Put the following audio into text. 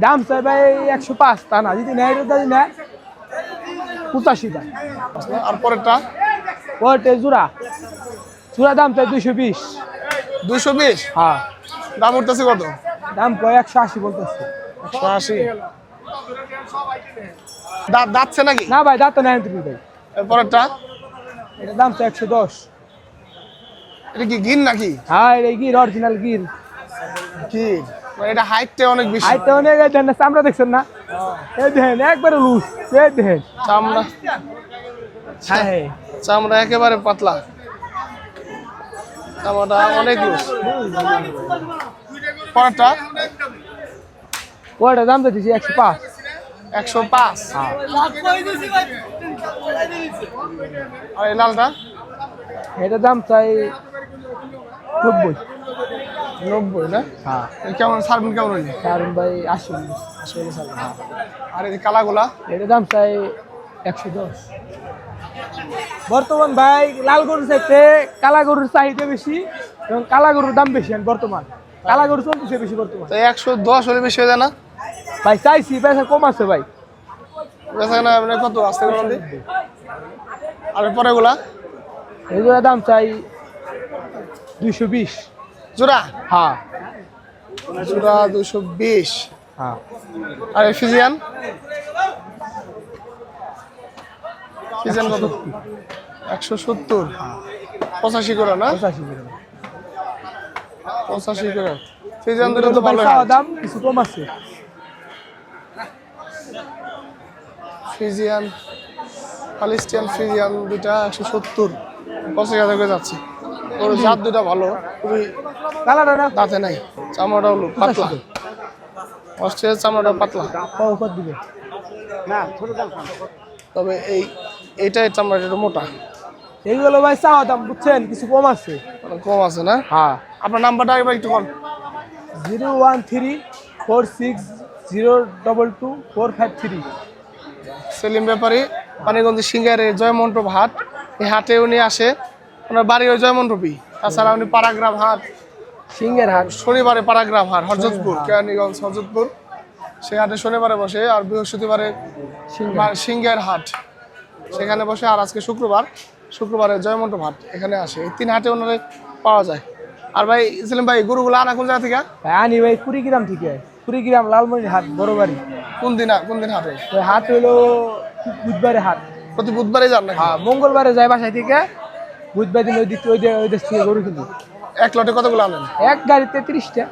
দাম চাই ভাই 105 তা না যদি নেয় যদি না 85 টাকা। আর পরেরটা ওইটা জোড়া জোড়া দাম চাই 220। 220? হ্যাঁ দাম উঠতেছে কত? দাম কয় 180 বলতেছে। 180। দাঁতছে নাকি? না ভাই দাঁত নাই তুমি ভাই। পরেরটা এটা দাম চাই 110। এটা কি গির নাকি? হ্যাঁ এটা গির অরিজিনাল গির। গির মানে এটা হাইটটা অনেক বেশি। হাইটটা অনেক দেন না চামড়া দেখছেন না এই দেখেন একবারে লুজ এই দেখেন চামড়া হ্যাঁ চামড়া একেবারে পাতলা, চামড়াটা অনেক লুজ। পরেরটা ওইটা দাম দিয়েছি 105। 105। হ্যাঁ আর এই লালটা এটা দাম চাই 90। 90 না? হ্যাঁ এই কেমন সার্ভিং কেমন হইলে? কারণ ভাই 80। আর এই কালাগুলা এটা দাম চাই 110। বর্তমান ভাই লাল গরুর চাইতে কালা গরুর চাহিদা বেশি এবং কালা গরুর দাম বেশি বর্তমান। কালা গরু চলতেছে বেশি বর্তমান। তো 110 হলে বেশি হয়ে যায় না? ভাই চাইছি পয়সা কম আছে ভাই। বেচা না মানে কত আসতে পারবে? আর পরেগুলা এগুলোর দাম চাই 220। জোড়া? হ্যাঁ জোড়া 220। হ্যাঁ আর এই ফিজিয়ান? ফিজিয়ান কত? 170। 85 করে না? 85 করে। 85 করে। ফিজিয়ান দুটো তো ভালো দাম কিছু কম আছে। ফিজিয়ান পালিস্টিয়ান ফিজিয়ান দুটা 170, 85,000 করে যাচ্ছে। ওর জাত দুটা ভালো, খুবই কালারটা না দাঁতে নাই, চামড়াটা হলো পাতলা। অস্ট্রেলিয়ার চামড়াটা পাতলা, কত দিবে না ছোট দাম। তবে এইটাই চামড়াটা একটু মোটা। এইগুলো ভাই চাওয়া দাম বুঝছেন কিছু কম আছে। কম আছে না? হ্যাঁ আপনার নাম্বারটা একবার একটু কল। 01346022453। সেলিম ব্যাপারী, পানিগঞ্জ সিঙ্গারের জয়মন্টপ হাট। এই হাটে উনি আসে, ওনার বাড়ি ওই জয়মন্টপই। তাছাড়া উনি পারাগ্রাম হাট, সিংহের হাট, শনিবারে পারাগ্রাম হাট হরজতপুর, কেরানীগঞ্জ হরজতপুর, সেই হাটে শনিবারে বসে। আর বৃহস্পতিবারে সিঙ্গার হাট, সেখানে বসে। আর আজকে শুক্রবারে জয়মন্টপ হাট, এখানে আসে। এই 3 হাটে ওনারে পাওয়া যায়। আর ভাই সেলিম ভাই, গরুগুলো আনা কোন জায়গা থেকে? আনি ভাই কুড়িগ্রাম থেকে। কুড়িগ্রাম লালমনির হাট বড় বাড়ি। কোন দিন হাটে? ওই হাট হলো বুধবারে হাট। প্রতি বুধবারে যান না? হ্যাঁ মঙ্গলবারে যায় বাসায় থেকে, বুধবার দিন ওই দেশ থেকে গরু কিনি। এক লটে কতগুলো আনেন? এক গাড়িতে 30টা।